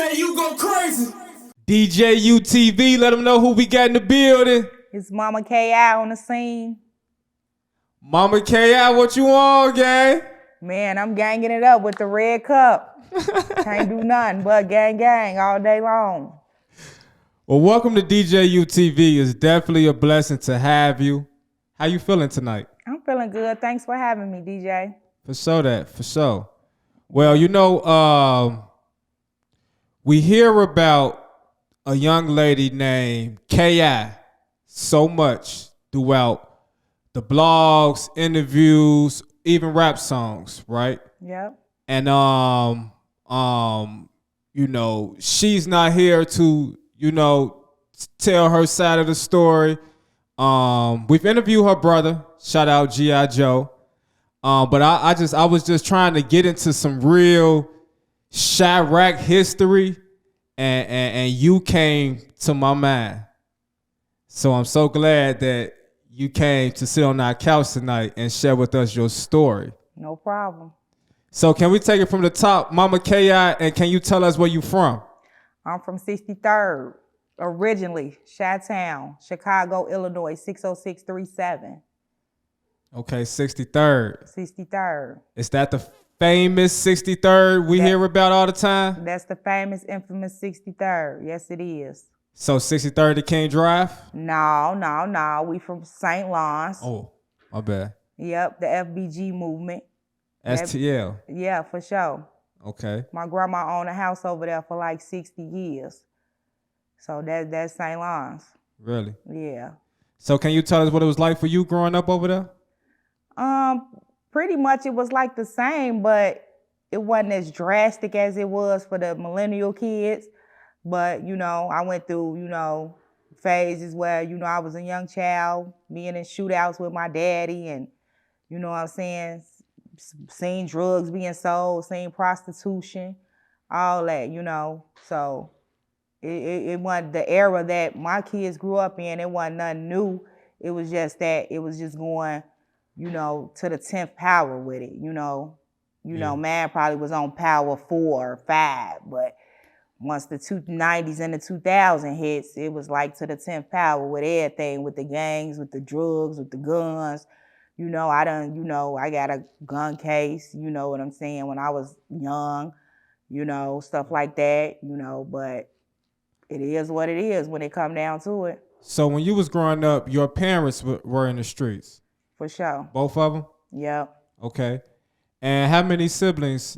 DJ, you go crazy. DJUTV, let them know who we got in the building. It's Mama K.I. on the scene. Mama K.I., what you on, gang? Man, I'm ganging it up with the red cup. Can't do nothing but gang all day long. Well, welcome to DJUTV. It's definitely a blessing to have you. How you feeling tonight? I'm feeling good. Thanks for having me, DJ. For sure. Well, you know, we hear about a young lady named K.I. so much throughout the blogs, interviews, even rap songs, right? Yep. And you know, she's not here to, you know, tell her side of the story. We've interviewed her brother, shout out G.I. Joe. But I was just trying to get into some real Chirac history, and you came to my mind. So I'm so glad that you came to sit on our couch tonight and share with us your story. No problem. So can we take it from the top, Mama K.I., and can you tell us where you from? I'm from 63rd, originally, Chi-Town, Chicago, Illinois, 60637. Okay, 63rd. 63rd. Is that the famous 63rd we hear about all the time? That's the famous, infamous 63rd. Yes, it is. So 63rd to King Drive? No. We from St. Lawrence. Oh, my bad. Yep, the FBG movement. STL. Yeah, for sure. Okay. My grandma owned a house over there for like 60 years. So that's St. Lawrence. Really? Yeah. So can you tell us what it was like for you growing up over there? Pretty much it was like the same, but it wasn't as drastic as it was for the millennial kids. But, you know, I went through, you know, phases where, you know, I was a young child, being in shootouts with my daddy and, you know what I'm saying, seeing drugs being sold, seeing prostitution, all that, you know. So it wasn't the era that my kids grew up in. It wasn't nothing new. It was just that it was just going, you know, to the 10th power with it, you know. You know, man probably was on power 4 or 5, but once the 90s and the 2000 hits, it was like to the 10th power with everything, with the gangs, with the drugs, with the guns. You know, I got a gun case, you know what I'm saying, when I was young, you know, stuff like that, you know, but it is what it is when it come down to it. So when you was growing up, your parents were in the streets? For sure. Both of them? Yep. Okay. And how many siblings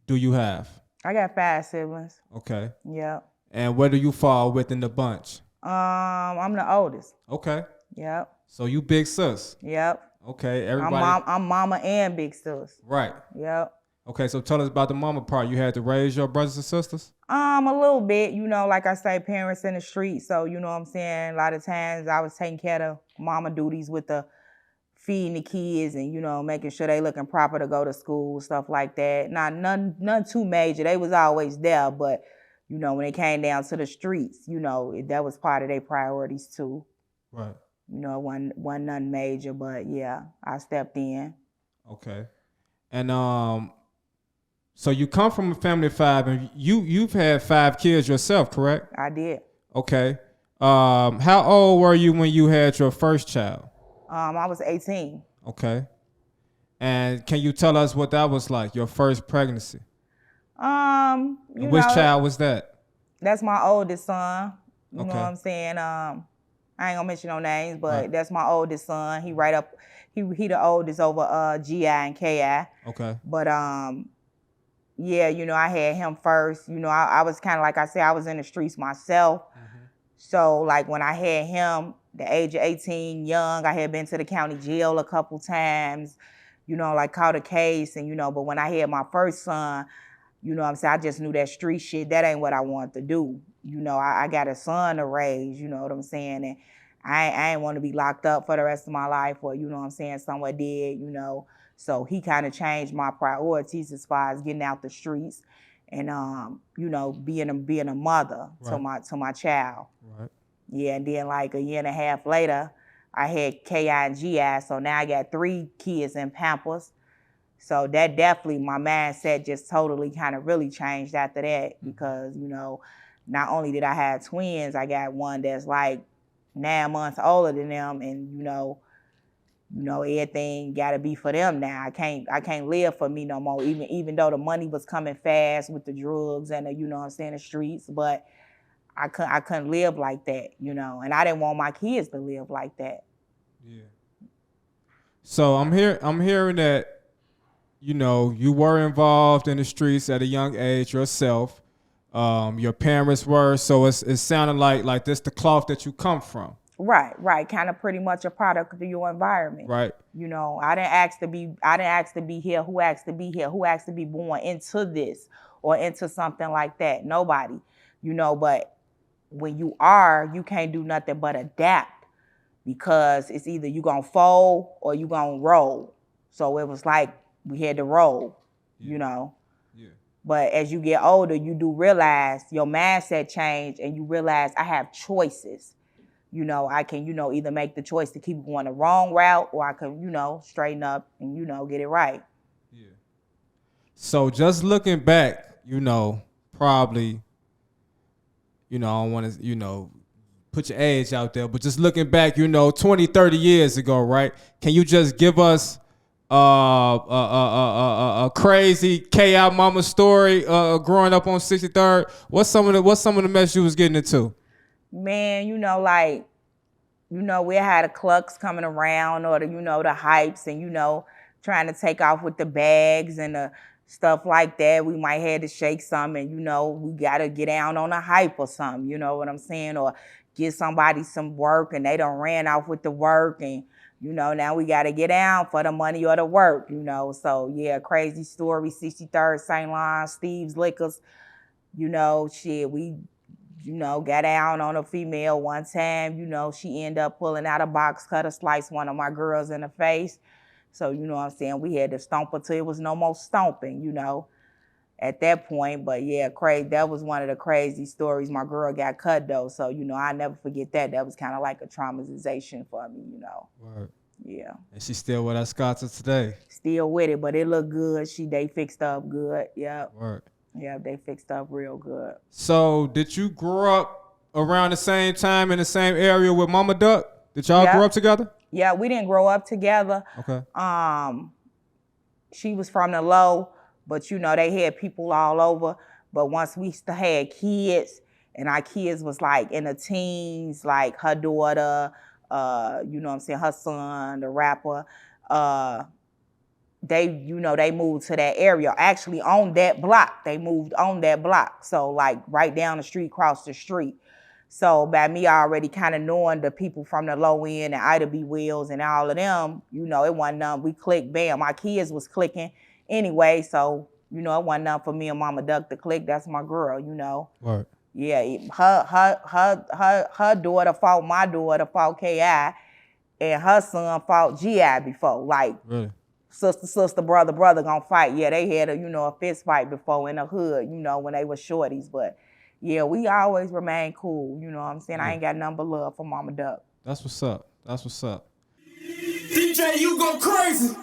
do you have? I got 5 siblings. Okay. Yep. And where do you fall within the bunch? I'm the oldest. Okay. Yep. So you big sis? Yep. Okay. Everybody. I'm mama and big sis. Right. Yep. Okay. So tell us about the mama part. You had to raise your brothers and sisters? A little bit. You know, like I say, parents in the street. So you know what I'm saying. A lot of times I was taking care of mama duties with the feeding the kids and, you know, making sure they looking proper to go to school, stuff like that. Not none too major. They was always there, but, you know, when it came down to the streets, you know, that was part of their priorities too. Right. You know, it wasn't nothing major, but yeah, I stepped in. Okay. And so you come from a family of 5, and you've had 5 kids yourself, correct? I did. Okay. How old were you when you had your first child? I was 18. Okay. And can you tell us what that was like, your first pregnancy? Which child was that? That's my oldest son. You Okay. know what I'm saying? I ain't gonna mention no names, but that's my oldest son. He the oldest over G.I. and K.I. Okay. But yeah, you know, I had him first. You know, I was kind of, like I said, I was in the streets myself. Mm-hmm. So like when I had him, the age of 18, young, I had been to the county jail a couple times, you know, like caught a case and, you know, but when I had my first son, you know what I'm saying, I just knew that street shit, that ain't what I wanted to do. You know, I got a son to raise, you know what I'm saying, and I ain't want to be locked up for the rest of my life or, you know what I'm saying, somewhere dead, you know. So he kind of changed my priorities as far as getting out the streets and, you know, being a mother to my child. Right. Yeah, and then like a year and a half later, I had K.I. and G.I., so now I got 3 kids in Pampers. So that definitely, my mindset just totally kind of really changed after that because, you know, not only did I have twins, I got one that's like 9 months older than them, and everything got to be for them now. I can't live for me no more. Even though the money was coming fast with the drugs and the, the streets, but I couldn't live like that, and I didn't want my kids to live like that. Yeah. So I'm hearing that, you were involved in the streets at a young age yourself. Your parents were, so it sounded like this the cloth that you come from. Right. Kind of pretty much a product of your environment. Right. I didn't ask to be here. Who asked to be here? Who asked to be born into this or into something like that? Nobody. But when you can't do nothing but adapt because it's either you gonna fold or you gonna roll. So it was like we had to roll, Yeah. But as you get older, you do realize your mindset change and you realize I have choices. I can, either make the choice to keep going the wrong route or I can, straighten up and, get it right. Yeah. So just looking back, probably, I don't want to, put your age out there, but just looking back, 20, 30 years ago, right? Can you just give us a crazy KI mama story growing up on 63rd? What's some of the mess you was getting into? Man, we had the clucks coming around or the hypes and, trying to take off with the bags and the stuff like that. We might have to shake some and, we got to get down on a hype or something, you know what I'm saying? Or get somebody some work and they done ran off with the work and, now we got to get down for the money or the work, So, yeah, crazy story, 63rd, St. Lawrence, Steve's Liquors, we got down on a female one time, she ended up pulling out a box cutter, sliced one of my girls in the face. So, what I'm saying, we had to stomp her till it was no more stomping, at that point. But yeah, crazy. That was one of the crazy stories. My girl got cut though. So, I never forget that. That was kind of like a traumatization for me, Right. Yeah. And she's still with us, Scotta, today. Still with it, but it looked good. They fixed up good. Yeah. Right. Yeah, they fixed up real good. So, did you grow up around the same time in the same area with Mama Duck? Did y'all grow up together? Yeah, we didn't grow up together. Okay. She was from the low, but they had people all over. But once we had kids, and our kids was like in the teens, like her daughter, her son, the rapper, they moved to that area. Actually, on that block, they moved on that block. So like right down the street, across the street. So by me already kind of knowing the people from the low end and Ida B. Wills and all of them, it wasn't none. We clicked, bam. My kids was clicking anyway. So, it wasn't none for me and Mama Duck to click. That's my girl, Right. Yeah, her daughter fought my daughter, fought KI, and her son fought GI before. Like, really? Sister, brother gonna fight. Yeah, they had a fist fight before in the hood, when they were shorties. But yeah, we always remain cool. You know what I'm saying? Yeah. I ain't got nothing but love for Mama Duck. That's what's up. DJ, you go crazy.